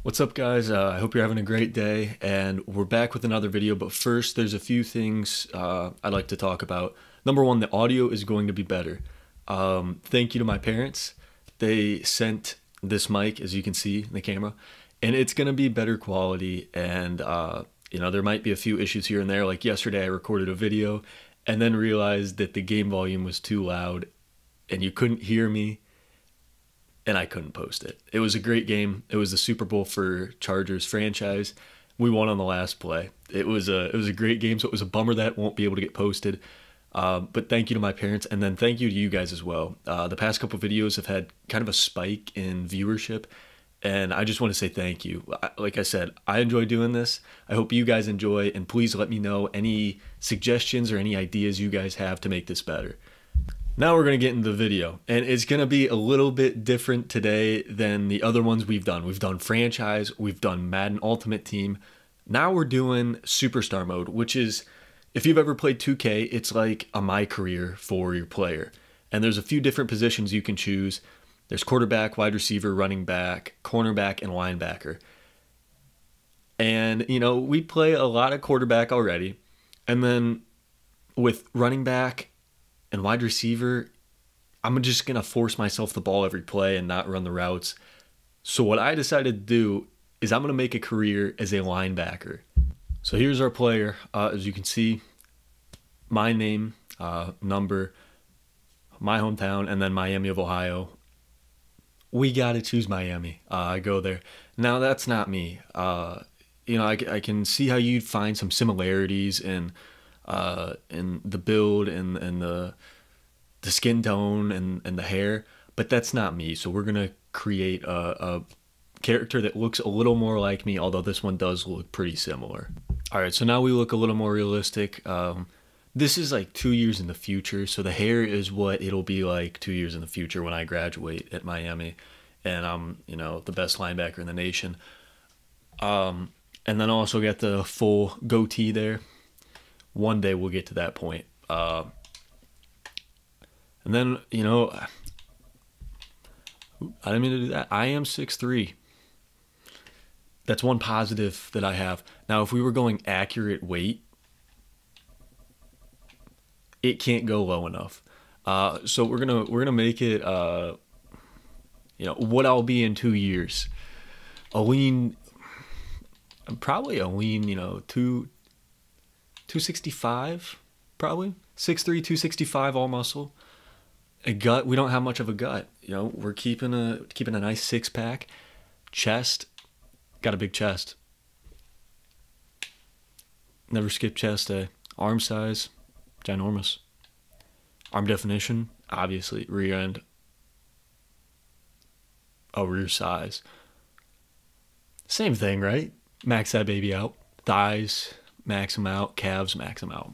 What's up, guys? I hope you're having a great day, and we're back with another video. But first, there's a few things I'd like to talk about. Number one, the audio is going to be better. Thank you to my parents. They sent this mic, as you can see in the camera, and it's going to be better quality. And there might be a few issues here and there. Like yesterday, I recorded a video and then realized that the game volume was too loud, and you couldn't hear me. And I couldn't post it. It was a great game. It was the Super Bowl for Chargers franchise. We won on the last play. It was a great game, so it was a bummer that it won't be able to get posted. But thank you to my parents, and then thank you to you guys as well. The past couple videos have had kind of a spike in viewership, and I just want to say thank you. Like I said, I enjoy doing this. I hope you guys enjoy, and please let me know any suggestions or any ideas you guys have to make this better. Now we're going to get into the video, and it's going to be a little bit different today than the other ones we've done. We've done franchise, we've done Madden Ultimate Team. Now we're doing Superstar Mode, which is, if you've ever played 2K, it's like a My Career for your player. And there's a few different positions you can choose. There's quarterback, wide receiver, running back, cornerback, and linebacker. And, we play a lot of quarterback already. And then with running back and wide receiver, I'm just going to force myself the ball every play and not run the routes. So what I decided to do is I'm going to make a career as a linebacker. So here's our player. As you can see, my name, number, my hometown, and then Miami of Ohio. We got to choose Miami. I go there. Now, that's not me. I can see how you'd find some similarities in the build and the skin tone and the hair, but that's not me. So we're gonna create a character that looks a little more like me, although this one does look pretty similar. All right, so now we look a little more realistic. This is like 2 years in the future, so the hair is what it'll be like 2 years in the future when I graduate at Miami, and I'm the best linebacker in the nation. And then also got the full goatee there. One day we'll get to that point. And then, I didn't mean to do that. I am 6'3". That's one positive that I have. Now, if we were going accurate weight, it can't go low enough. So we're gonna make it, what I'll be in 2 years. Probably a lean, 265, probably 6'3", 265, all muscle. A gut, we don't have much of a gut. We're keeping a nice six-pack. Chest, got a big chest. Never skip chest day. Arm size, ginormous. Arm definition, obviously rear end. Oh, rear size. Same thing, right? Max that baby out. Thighs, max them out. Calves, max them out.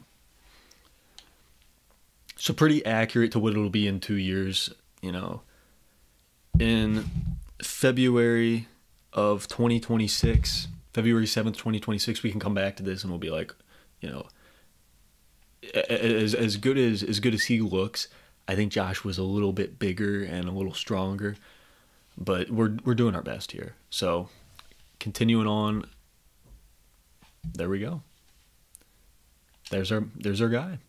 So pretty accurate to what it'll be in 2 years. In February of 2026, February 7th, 2026, we can come back to this and we'll be like, as good as he looks. I think Josh was a little bit bigger and a little stronger, but we're doing our best here. So continuing on, there we go. There's our guy.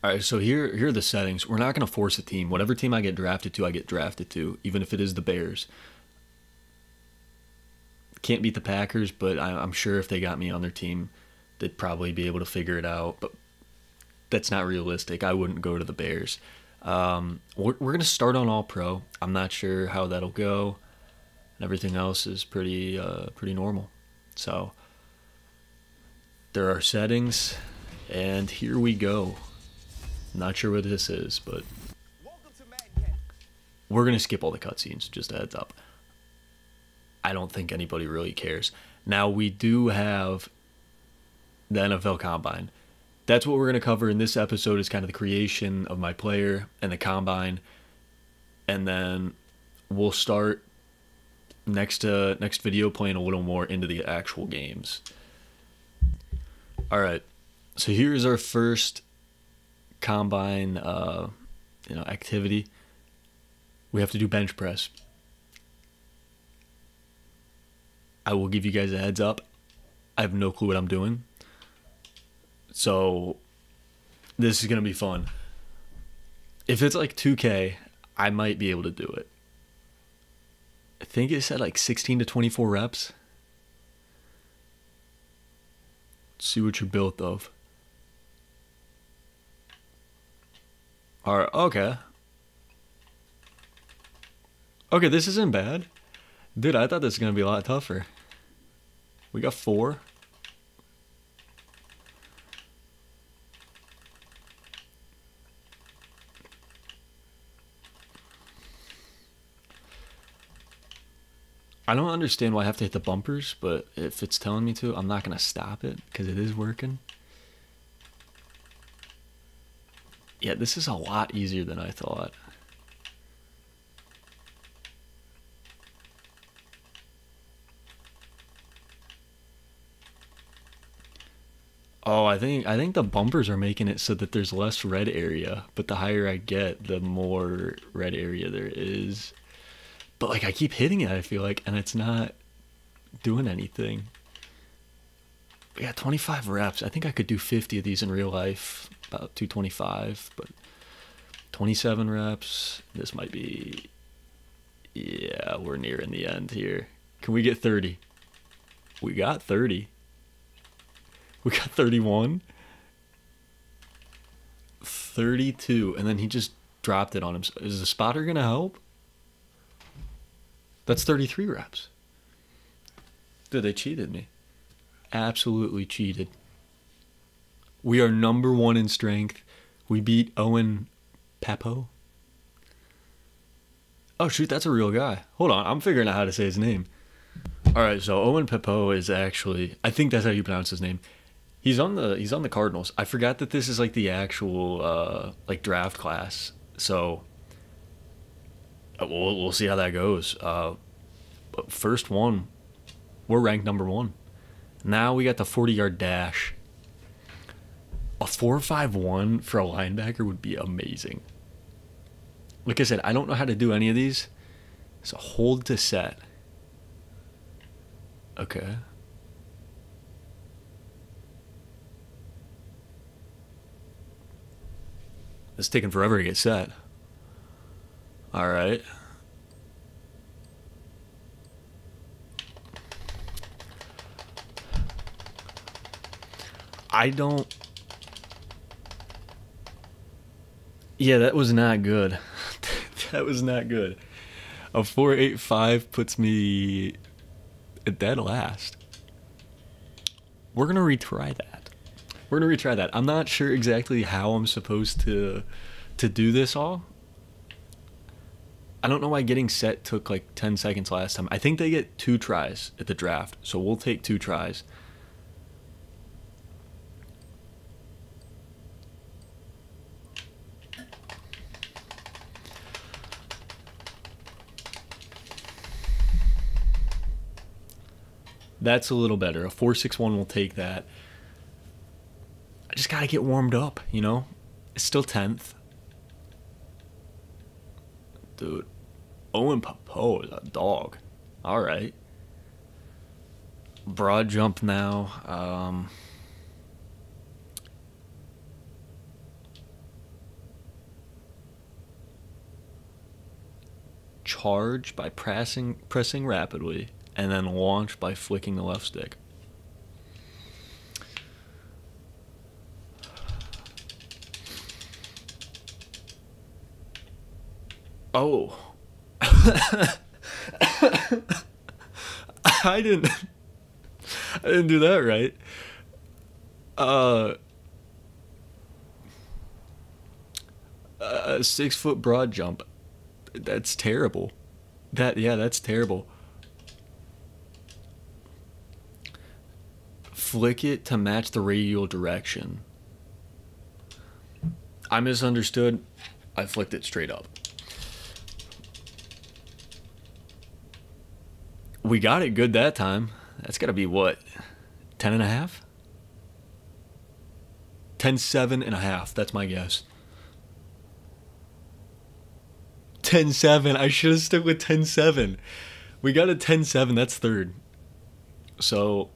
All right, so here are the settings. We're not going to force a team. Whatever team I get drafted to, I get drafted to, even if it is the Bears. Can't beat the Packers, but I'm sure if they got me on their team, they'd probably be able to figure it out. But that's not realistic. I wouldn't go to the Bears. We're going to start on All-Pro. I'm not sure how that'll go. And everything else is pretty normal. So there are settings, and here we go. Not sure what this is, but we're going to skip all the cutscenes, just a heads up. I don't think anybody really cares. Now, we do have the NFL Combine. That's what we're going to cover in this episode, is kind of the creation of my player and the Combine. And then we'll start next video playing a little more into the actual games. All right, so here's our first Combine activity. We have to do bench press. I will give you guys a heads up. I have no clue what I'm doing. So this is going to be fun. If it's like 2K, I might be able to do it. I think it said like 16 to 24 reps. Let's see what you're built of. Alright, okay. Okay, this isn't bad. Dude, I thought this was going to be a lot tougher. We got 4. I don't understand why I have to hit the bumpers, but if it's telling me to, I'm not going to stop it because it is working. Yeah, this is a lot easier than I thought. Oh, I think the bumpers are making it so that there's less red area, but the higher I get, the more red area there is. But like I keep hitting it, I feel like, and it's not doing anything. We got 25 reps. I think I could do 50 of these in real life, about 225, but 27 reps. This might be, yeah, we're nearing the end here. Can we get 30? We got 30. We got 31. 32, and then he just dropped it on him. Is the spotter gonna help? That's 33 reps. Dude, they cheated me. Absolutely cheated. We are number 1 in strength. We beat Owen Papo. Oh, shoot, that's a real guy. Hold on, I'm figuring out how to say his name. Alright, so Owen Papo is actually, I think that's how you pronounce his name. He's on the Cardinals. I forgot that this is like the actual like draft class. So we'll see how that goes. But first one, we're ranked number 1. Now we got the 40-yard dash. A 4.51 for a linebacker would be amazing. Like I said, I don't know how to do any of these. So hold to set. Okay. It's taking forever to get set. All right. I don't... Yeah, that was not good. That was not good. A 4.85 puts me at dead last. We're going to retry that. We're going to retry that. I'm not sure exactly how I'm supposed to do this all. I don't know why getting set took like 10 seconds last time. I think they get 2 tries at the draft, so we'll take 2 tries. That's a little better. A 4.61 will take that. I just got to get warmed up, you know? It's still 10th. Dude. Owen Papo is a dog. All right. Broad jump now. Charge by pressing rapidly. And then launch by flicking the left stick. Oh. I didn't do that right. A 6-foot broad jump. That's terrible. That's terrible. Flick it to match the radial direction. I misunderstood. I flicked it straight up. We got it good that time. That's got to be what? 10.5? 10.7.5. That's my guess. 10.7. I should have stuck with 10.7. We got a 10.7. That's third. So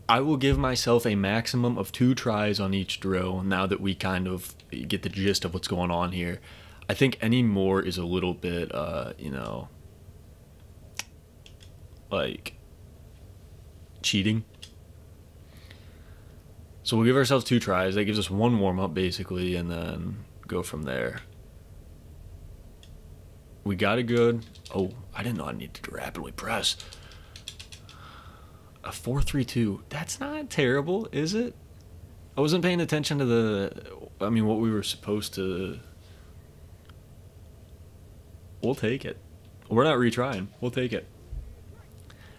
I will give myself a maximum of 2 tries on each drill now that we kind of get the gist of what's going on here. I think any more is a little bit, you know, like cheating. So we'll give ourselves 2 tries. That gives us 1 warm-up basically, and then go from there. We got it good. Oh, I didn't know I needed to rapidly press. A 4-3-2. That's not terrible, is it? I wasn't paying attention to what we were supposed to. We'll take it. We're not retrying. We'll take it.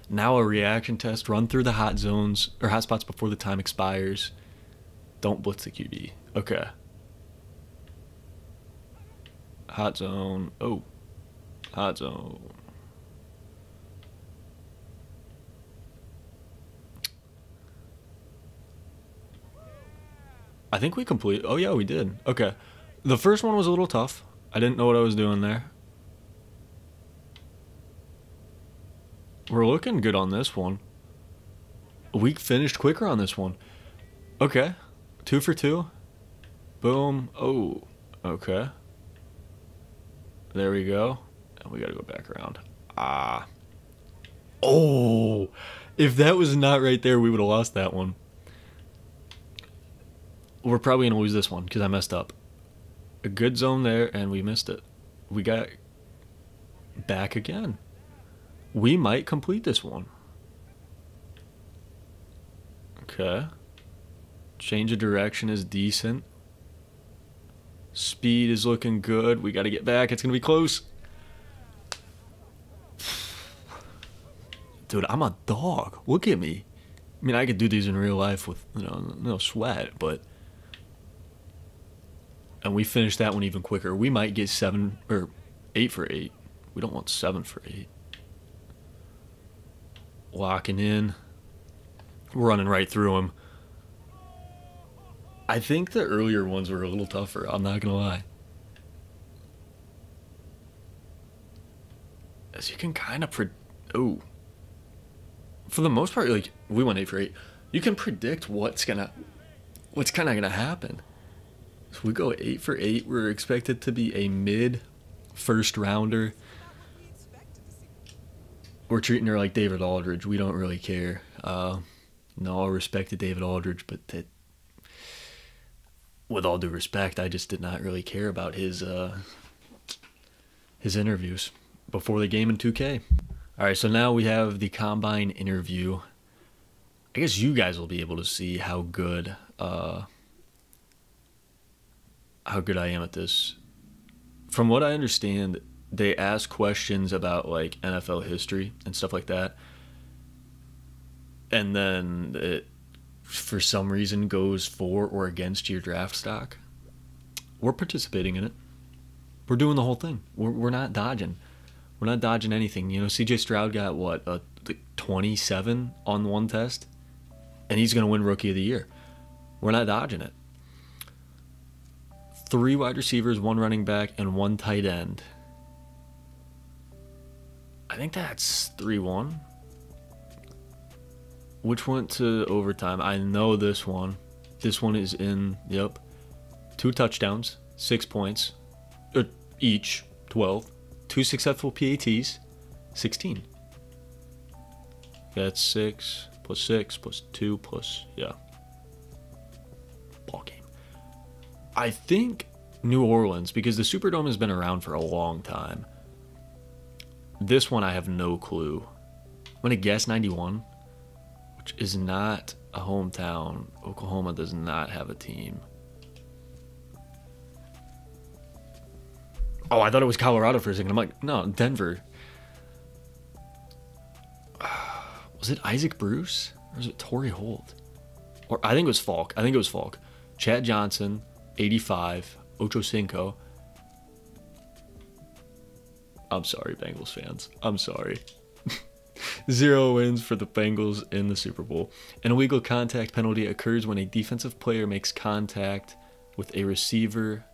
Now a reaction test. Run through the hot zones or hot spots before the time expires. Don't blitz the QB. Okay. Hot zone. Oh. Hot zone. I think we complete. Oh yeah, we did. Okay. The first one was a little tough. I didn't know what I was doing there. We're looking good on this one. We finished quicker on this one. Okay. 2 for 2. Boom. Oh. Okay. There we go. And we got to go back around. Ah. Oh. If that was not right there, we would have lost that one. We're probably going to lose this one because I messed up. A good zone there, and we missed it. We got back again. We might complete this one. Okay. Change of direction is decent. Speed is looking good. We got to get back. It's going to be close. Dude, I'm a dog. Look at me. I mean, I could do these in real life with, you know, no sweat, but... And we finished that one even quicker. We might get 7 or 8 for 8. We don't want 7 for 8. Locking in. We're running right through him. I think the earlier ones were a little tougher. I'm not going to lie. As you can kind of... Oh. For the most part, like, we went 8 for 8. You can predict what's kind of going to happen. If we go 8 for 8, we're expected to be a mid first rounder. We're treating her like David Aldridge. We don't really care. No, all respect to David Aldridge, but that, with all due respect, I just did not really care about his interviews before the game in 2K. All right, so now we have the combine interview. I guess you guys will be able to see how good I am at this. From what I understand, they ask questions about like NFL history and stuff like that, and then it, for some reason, goes for or against your draft stock. We're participating in it. We're doing the whole thing. We're not dodging. We're not dodging anything. You know, CJ Stroud got what, 27 on one test, and he's gonna win Rookie of the Year. We're not dodging it. 3 wide receivers, 1 running back, and 1 tight end. I think that's 3-1. Which went to overtime? I know this one. This one is in, yep. 2 touchdowns, 6 points. Each, 12. 2 successful PATs, 16. That's 6 plus 6 plus 2 plus, yeah. Ball game. I think New Orleans, because the Superdome has been around for a long time. This one I have no clue. I'm going to guess 91, which is not a hometown. Oklahoma does not have a team. Oh, I thought it was Colorado for a second. I'm like, no, Denver. Was it Isaac Bruce? Or was it Torrey Holt? Or I think it was Falk. Chad Johnson, 85. Ocho Cinco. I'm sorry, Bengals fans. I'm sorry. 0 wins for the Bengals in the Super Bowl. An illegal contact penalty occurs when a defensive player makes contact with a receiver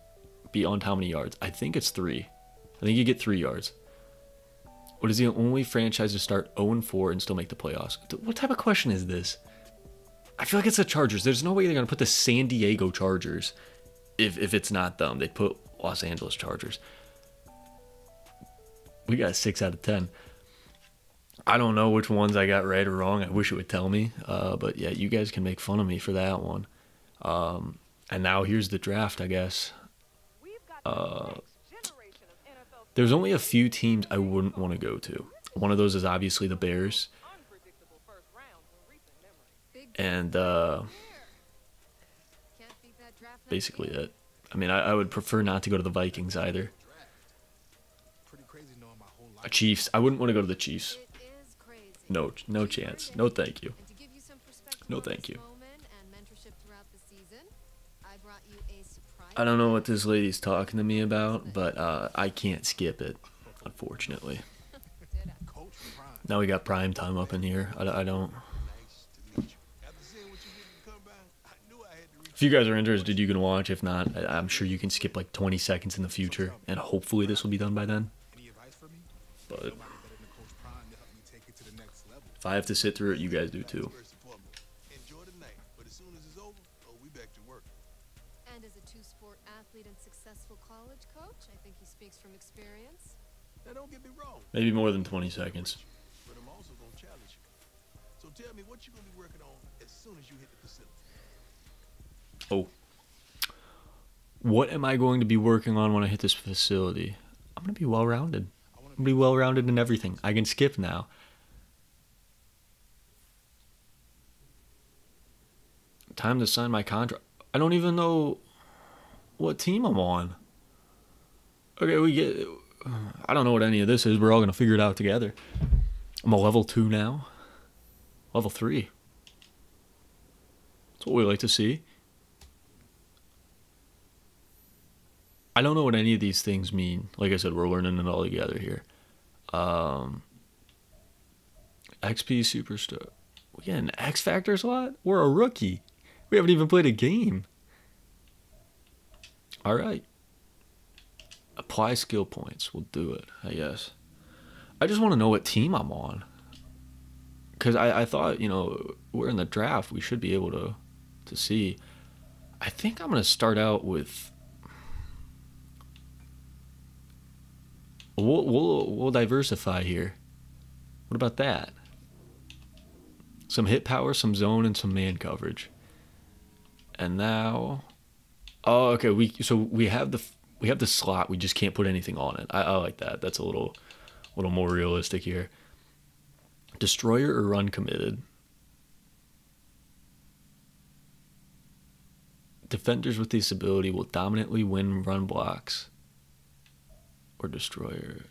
beyond how many yards? I think it's 3. I think you get 3 yards. What is the only franchise to start 0-4 and still make the playoffs? What type of question is this? I feel like it's the Chargers. There's no way they're going to put the San Diego Chargers if it's not them. They put Los Angeles Chargers. We got 6 out of 10. I don't know which ones I got right or wrong. I wish it would tell me. But yeah, you guys can make fun of me for that one. And now here's the draft, I guess. There's only a few teams I wouldn't want to go to. One of those is obviously the Bears. And basically it. I mean, I would prefer not to go to the Vikings either. Chiefs. I wouldn't want to go to the Chiefs. No chance. No thank you. No thank you. I don't know what this lady's talking to me about, but I can't skip it, unfortunately. Now we got prime time up in here. I don't. If you guys are interested, you can watch. If not, I'm sure you can skip like 20 seconds in the future, and hopefully this will be done by then. But if I have to sit through it, you guys do too. And as a two-sport athlete and successful college coach, I think he speaks from experience. Now don't get me wrong. Maybe more than 20 seconds. But I'm also gonna challenge you. So tell me what you're gonna be working on as soon as you hit the facility. Oh. What am I going to be working on when I hit this facility? I'm going to be well-rounded. I'm going to be well-rounded in everything. I can skip now. Time to sign my contract. I don't even know what team I'm on. Okay, we get... I don't know what any of this is. We're all going to figure it out together. I'm a level 2 now. Level 3. That's what we like to see. I don't know what any of these things mean. Like I said, we're learning it all together here. XP Superstar. We get an X Factor slot? We're a rookie. We haven't even played a game. All right. Apply skill points. We'll do it, I guess. I just want to know what team I'm on. Because I thought, you know, we're in the draft. We should be able to see. I think I'm going to start out with... We'll diversify here. What about that? Some hit power, some zone, and some man coverage. And now, oh, okay. We have the slot. We just can't put anything on it. I like that. That's a little more realistic here. Destroyer or run committed. Defenders with this ability will dominantly win run blocks. Or destroyer.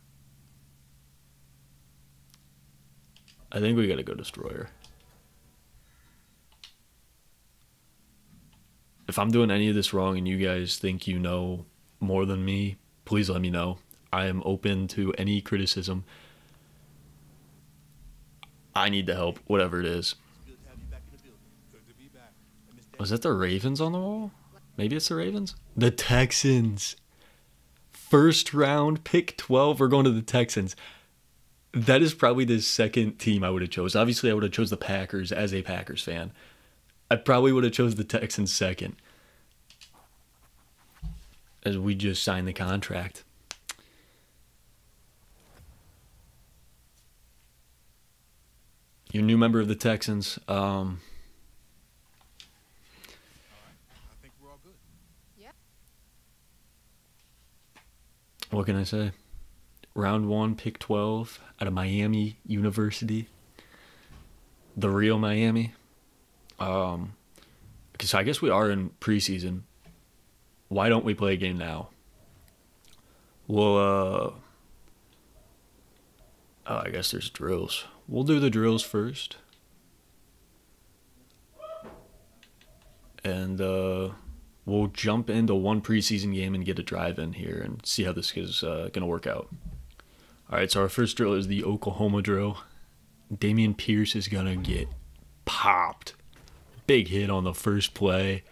I think we gotta go destroyer. If I'm doing any of this wrong and you guys think you know more than me, please let me know. I am open to any criticism. I need the help, whatever it is. Was that the Ravens on the wall? Maybe it's the Ravens? The Texans. First round, pick 12, we're going to the Texans. That is probably the second team I would have chose. Obviously, I would have chose the Packers as a Packers fan. I probably would have chose the Texans second. As we just signed the contract. You're a new member of the Texans. I think we're all good. Yeah. What can I say? Round 1, pick 12 out of Miami University. The real Miami. So I guess we are in preseason. Why don't we play a game now? Well, I guess there's drills. We'll do the drills first. And we'll jump into one preseason game and get a drive in here and see how this is going to work out. All right, so our first drill is the Oklahoma drill. Dameon Pierce is going to get popped. Big hit on the first play.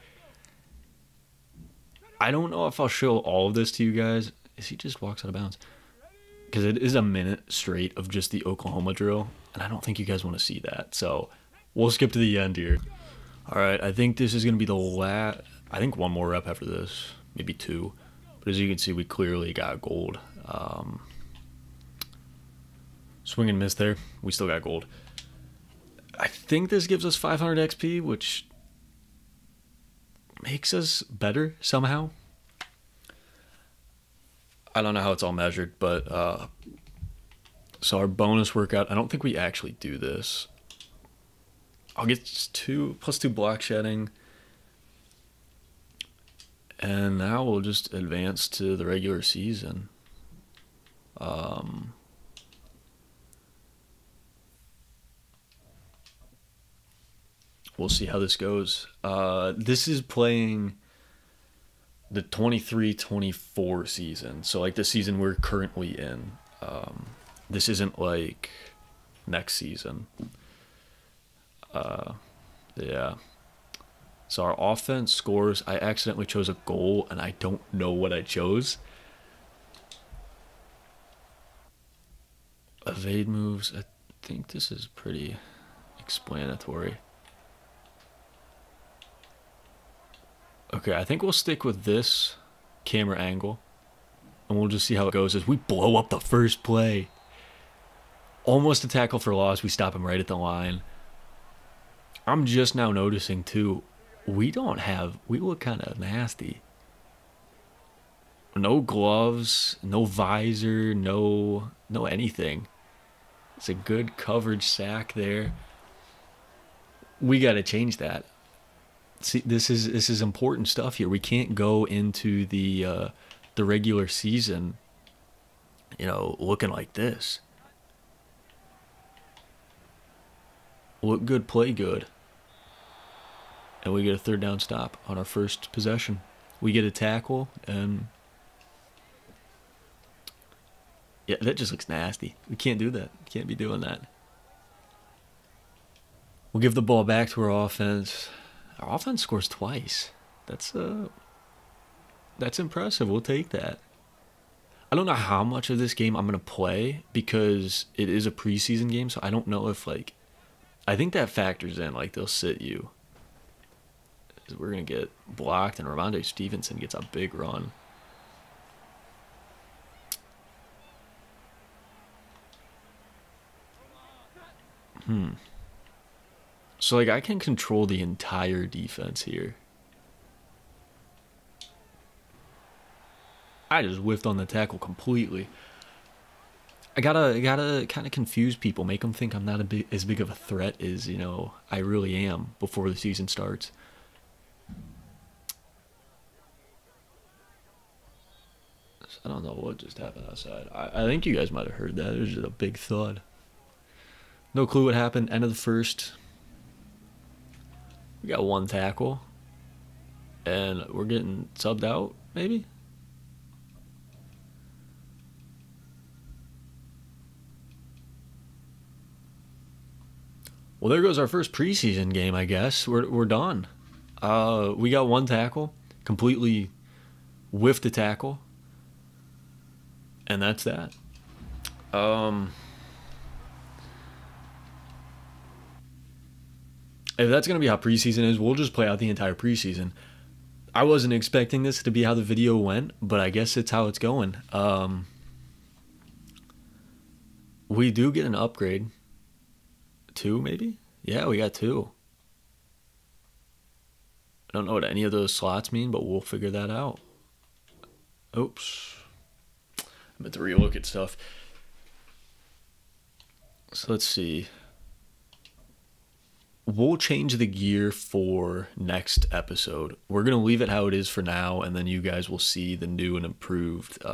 I don't know if I'll show all of this to you guys. He just walks out of bounds. because it is a minute straight of just the Oklahoma drill, and I don't think you guys want to see that. So we'll skip to the end here. All right, I think this is going to be the last. I think one more rep after this, maybe two. But as you can see, we clearly got gold. Swing and miss there. We still got gold. I think this gives us 500 XP, which makes us better somehow. I don't know how it's all measured, but so our bonus workout, I don't think we actually do this. I'll get +2 block shedding. And now we'll just advance to the regular season. We'll see how this goes. This is playing the 23-24 season. So like the season we're currently in. This isn't like next season. Yeah. So our offense scores. I accidentally chose a goal, and I don't know what I chose. Evade moves. I think this is pretty explanatory. Okay, I think we'll stick with this camera angle, and we'll just see how it goes as we blow up the first play. Almost a tackle for loss. We stop him right at the line. I'm just now noticing, too, we look kind of nasty. No gloves, no visor, no anything. It's a good coverage sack there. We got to change that. See, this is important stuff here. We can't go into the regular season, looking like this. Look good, play good. And we get a third down stop on our first possession. We get a tackle, and yeah, that just looks nasty. We can't do that. We can't be doing that. We'll give the ball back to our offense. Our offense scores twice. That's impressive. We'll take that. I don't know how much of this game I'm going to play because it is a preseason game, so I don't know if, I think that factors in, they'll sit you. We're going to get blocked, and Ramondre Stevenson gets a big run. So, I can control the entire defense here. I just whiffed on the tackle completely. I gotta kind of confuse people, make them think I'm not as big of a threat as, I really am before the season starts. I don't know what just happened outside. I think you guys might have heard that. It was just a big thud. No clue what happened. End of the first. We got one tackle. And we're getting subbed out, maybe? Well, there goes our first preseason game, I guess. We're done. We got one tackle. Completely whiffed the tackle. And that's that. If that's going to be how preseason is, we'll just play out the entire preseason. I wasn't expecting this to be how the video went, but I guess it's how it's going. We do get an upgrade. 2, maybe? Yeah, we got 2. I don't know what any of those slots mean, but we'll figure that out. Oops. I meant to relook at stuff. So let's see. We'll change the gear for next episode. We're going to leave it how it is for now, and then you guys will see the new and improved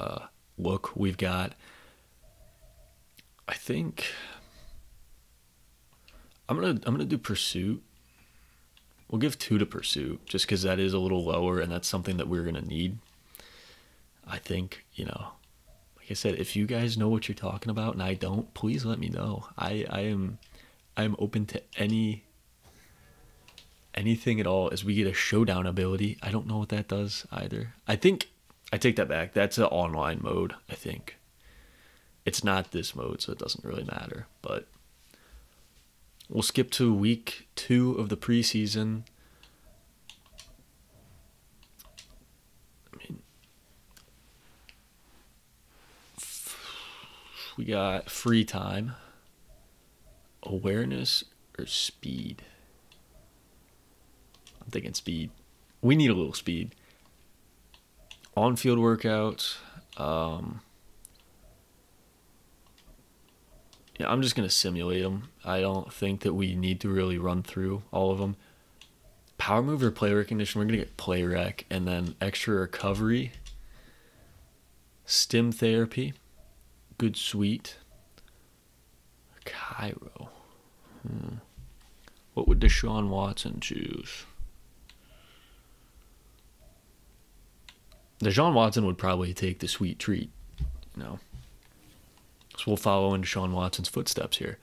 look we've got. I think I'm gonna do pursuit. We'll give 2 to pursuit just because that is a little lower, and that's something that we're gonna need. I think, like I said, if you guys know what you're talking about and I don't, please let me know. I am open to anything at all as we get a showdown ability. I don't know what that does either. I think I take that back. That's an online mode, I think. It's not this mode, so it doesn't really matter. But we'll skip to week 2 of the preseason. I mean, we got free time, awareness, or speed. I'm thinking speed. We need a little speed. On-field workouts. Yeah, I'm just going to simulate them. I don't think that we need to really run through all of them. Power move or play recognition, we're going to get play rec. And then extra recovery. Stim therapy. Good sweet. Cairo. What would Deshaun Watson choose? Deshaun Watson would probably take the sweet treat, you know. So we'll follow in Deshaun Watson's footsteps here.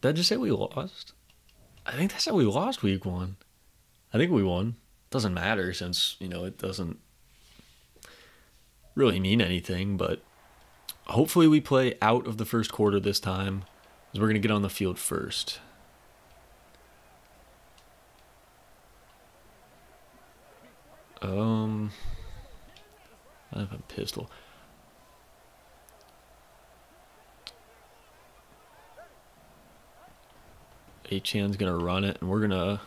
Did I just say we lost? I think that's how we lost week 1. I think we won. Doesn't matter since, you know, it doesn't really mean anything, but hopefully we play out of the first quarter this time, because we're going to get on the field first. I have a pistol. Achan's gonna run it, and we're gonna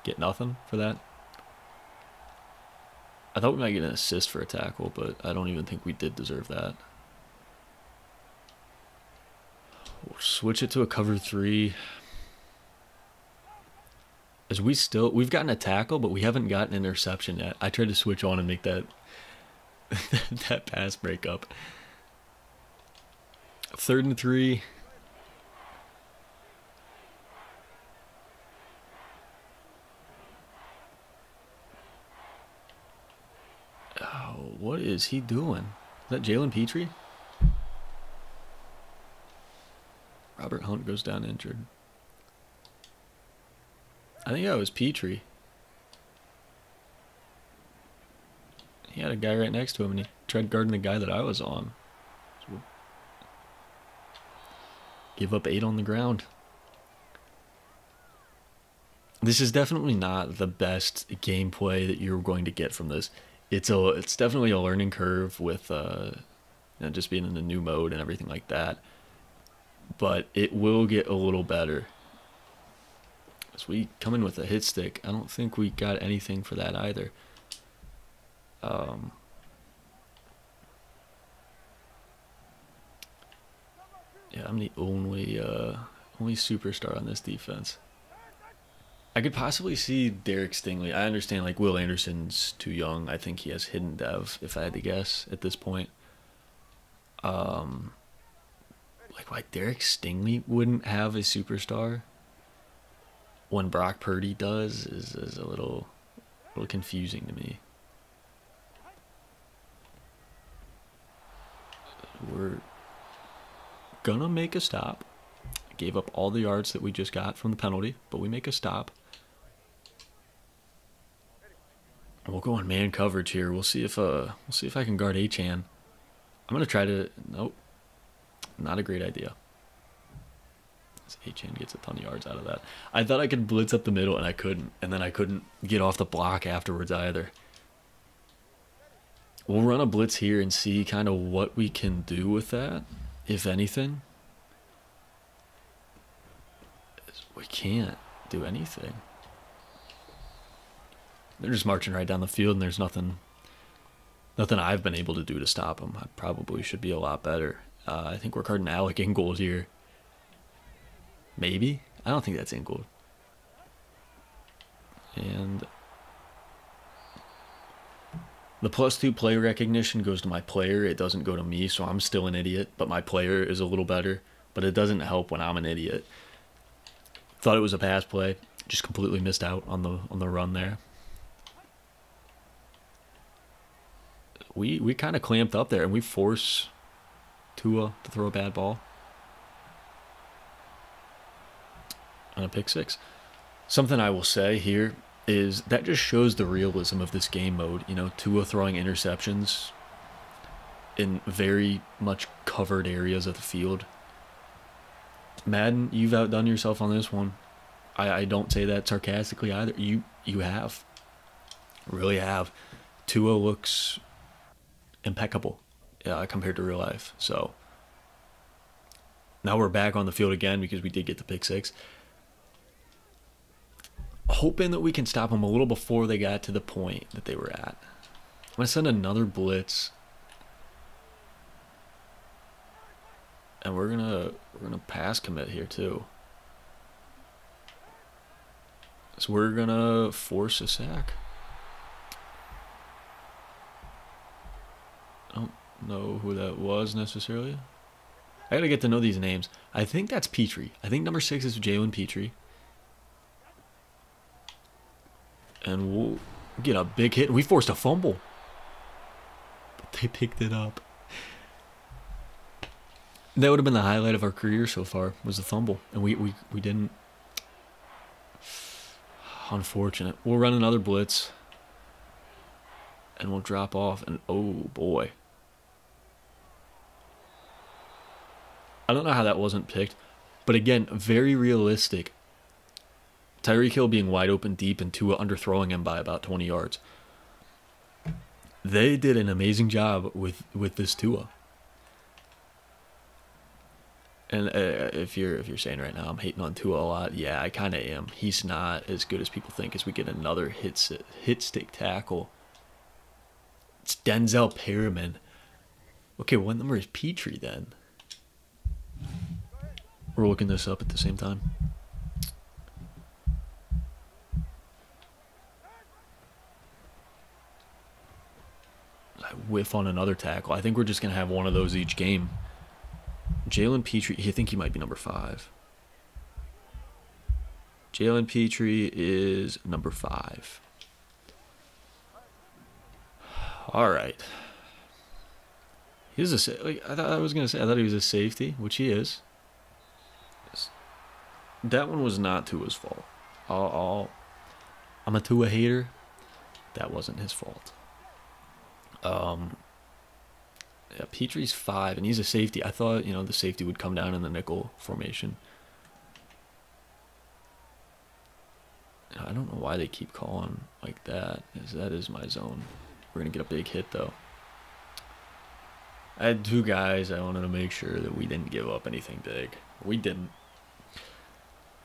get nothing for that. I thought we might get an assist for a tackle, but I don't even think we did deserve that. We'll switch it to a cover 3. As we've gotten a tackle, but we haven't gotten an interception yet. I tried to switch on and make that that pass break up. 3rd and 3. Oh, what is he doing? Is that Jalen Petrie? Robert Hunt goes down injured. I think that was Petrie. He had a guy right next to him, and he tried guarding the guy that I was on. So give up 8 on the ground. This is definitely not the best gameplay that you're going to get from this. It's definitely a learning curve with you know, just being in the new mode and everything like that. But it will get a little better. As we come in with a hit stick, I don't think we got anything for that either. Yeah, I'm the only superstar on this defense. I could possibly see Derek Stingley. I understand, like, Will Anderson's too young. I think he has hidden dev, if I had to guess, at this point. Like, why Derek Stingley wouldn't have a superstar when Brock Purdy does is a little confusing to me. We're gonna make a stop. Gave up all the yards that we just got from the penalty, but we make a stop. We'll go on man coverage here. We'll see if I can guard Achan. I'm gonna try to. Nope, not a great idea. Achan gets a ton of yards out of that. I thought I could blitz up the middle, and I couldn't. And then I couldn't get off the block afterwards either. We'll run a blitz here and see kind of what we can do with that, if anything. We can't do anything. They're just marching right down the field, and there's nothing I've been able to do to stop them. I probably should be a lot better. I think we're carding Alec Ingold here. Maybe? I don't think that's Ingold. And the +2 play recognition goes to my player. It doesn't go to me, so I'm still an idiot, but my player is a little better. But it doesn't help when I'm an idiot. Thought it was a pass play. Just completely missed out on the run there. We kind of clamped up there, and we force Tua to throw a bad ball. On a pick 6. Something I will say here is that just shows the realism of this game mode. You know, Tua throwing interceptions in very much covered areas of the field. Madden, you've outdone yourself on this one. I don't say that sarcastically either. You have. Really have. Tua looks impeccable compared to real life. So now we're back on the field again because we did get the pick six. Hoping that we can stop them a little before they got to the point that they were at. I'm going to send another blitz. And we're gonna pass commit here too. So we're gonna force a sack. I don't know who that was necessarily. I gotta get to know these names. I think that's Petrie. I think number 6 is Jalen Petrie. And we'll get a big hit. We forced a fumble. But they picked it up. That would have been the highlight of our career so far, was the fumble. And we didn't. Unfortunate. We'll run another blitz. And we'll drop off. And oh boy. I don't know how that wasn't picked. But again, very realistic. Tyreek Hill being wide open deep and Tua underthrowing him by about 20 yards. They did an amazing job with this Tua. And if you're saying right now I'm hating on Tua a lot, yeah, I kind of am. He's not as good as people think as we get another hit stick tackle. It's Denzel Perriman. Okay, what number is Petrie then? We're looking this up at the same time. I whiff on another tackle. I think we're just going to have one of those each game. Jalen Petrie, I think he might be number 5. Jalen Petrie is number 5. All right. He's I thought he was a safety, which he is. That one was not Tua's fault. I'm a Tua hater. That wasn't his fault. Yeah, Petrie's 5, and he's a safety. I thought, the safety would come down in the nickel formation. I don't know why they keep calling like that. That is my zone. We're going to get a big hit, though. I had 2 guys. I wanted to make sure that we didn't give up anything big. We didn't.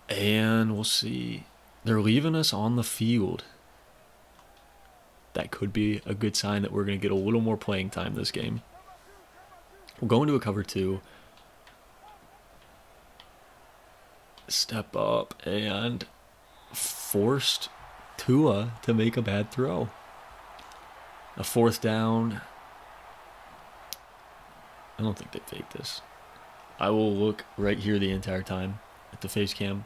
And we'll see. They're leaving us on the field. That could be a good sign that we're going to get a little more playing time this game. We'll go into a cover 2. Step up and forced Tua to make a bad throw. A 4th down. I don't think they faked this. I will look right here the entire time at the face cam.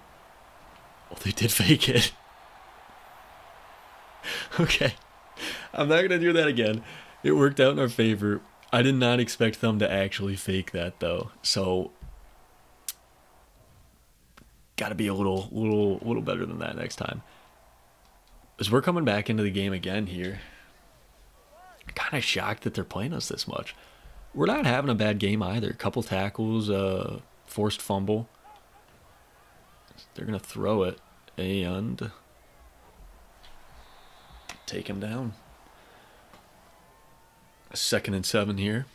Well, they did fake it. Okay. I'm not going to do that again. It worked out in our favor. I did not expect them to actually fake that, though. So, got to be a little better than that next time. As we're coming back into the game again here, kind of shocked that they're playing us this much. We're not having a bad game either. A couple tackles, forced fumble. They're going to throw it and take him down. 2nd and 7 here.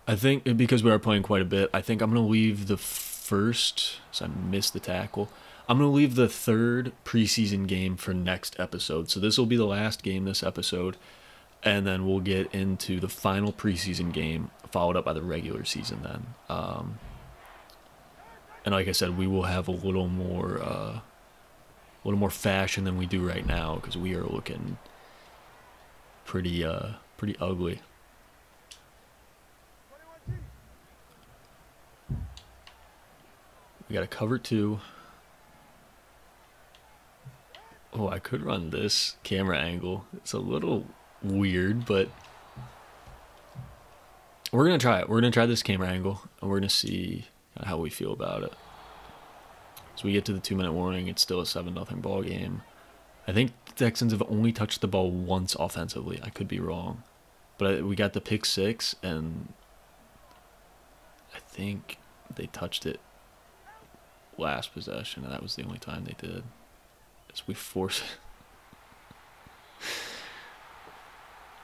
I think because we are playing quite a bit, I think I'm going to leave the first, so I missed the tackle. I'm going to leave the 3rd preseason game for next episode. So this will be the last game this episode, and then we'll get into the final preseason game, followed up by the regular season then. And like I said, we will have a little more fashion than we do right now because we are looking pretty ugly. We got a cover 2. Oh, I could run this camera angle. It's a little weird, but we're gonna try it. We're gonna try this camera angle, and we're gonna see how we feel about it. As we get to the 2-minute warning, it's still a 7-0 ball game. I think the Texans have only touched the ball once offensively. I could be wrong. But we got the pick 6, and I think they touched it last possession, and that was the only time they did. As we force it.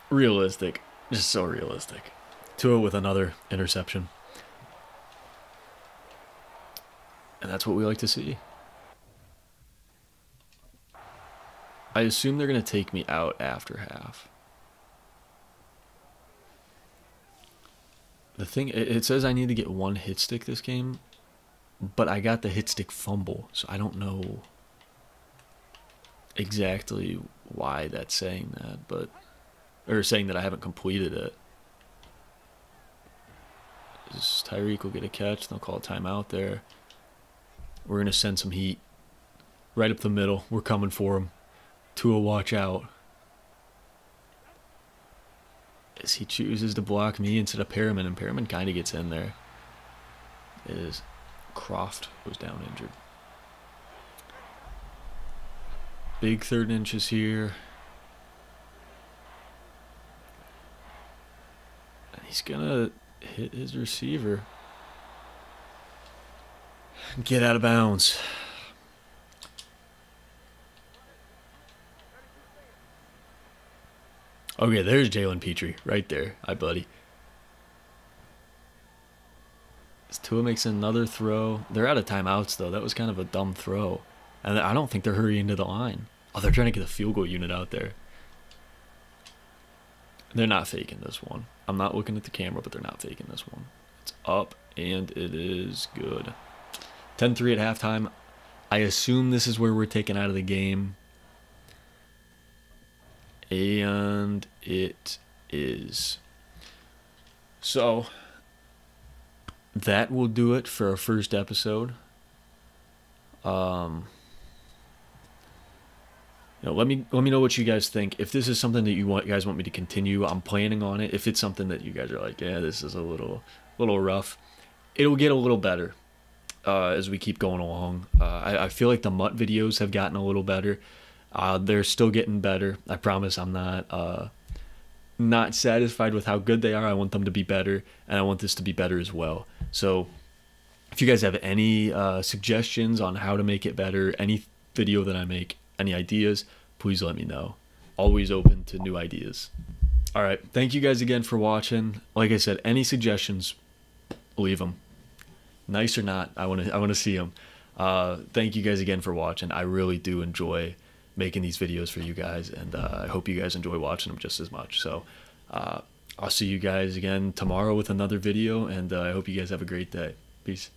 Realistic. Just so realistic. Tua with another interception. And that's what we like to see. I assume they're going to take me out after half. The thing, it says I need to get 1 hit stick this game, but I got the hit stick fumble, so I don't know exactly why that's saying that, but, or saying that I haven't completed it. Tyreek will get a catch, they'll call a timeout there. We're going to send some heat right up the middle. We're coming for him. Tua, watch out. As he chooses to block me instead of Perriman, and Perriman kind of gets in there. As Croft goes down injured. Big 3rd inches here. And he's going to hit his receiver. Get out of bounds. Okay, there's Jalen Petrie right there. Hi, buddy. As Tua makes another throw. They're out of timeouts, though. That was kind of a dumb throw. And I don't think they're hurrying to the line. Oh, they're trying to get the field goal unit out there. They're not faking this one. I'm not looking at the camera, but they're not faking this one. It's up, and it is good. 10-3 at halftime. I assume this is where we're taken out of the game. And it is. So, that will do it for our first episode. Let me know what you guys think. If this is something that you guys want me to continue, I'm planning on it. If it's something that you guys are like, yeah, this is a little rough, it'll get a little better as we keep going along. I feel like the Mutt videos have gotten a little better. They're still getting better. I promise I'm not satisfied with how good they are. I want them to be better, and I want this to be better as well. So if you guys have any suggestions on how to make it better, any video that I make, any ideas, please let me know. Always open to new ideas. All right. Thank you guys again for watching. Like I said, any suggestions, leave them. Nice or not, I want to see them. Thank you guys again for watching. I really do enjoy making these videos for you guys, and I hope you guys enjoy watching them just as much. So I'll see you guys again tomorrow with another video, and I hope you guys have a great day. Peace.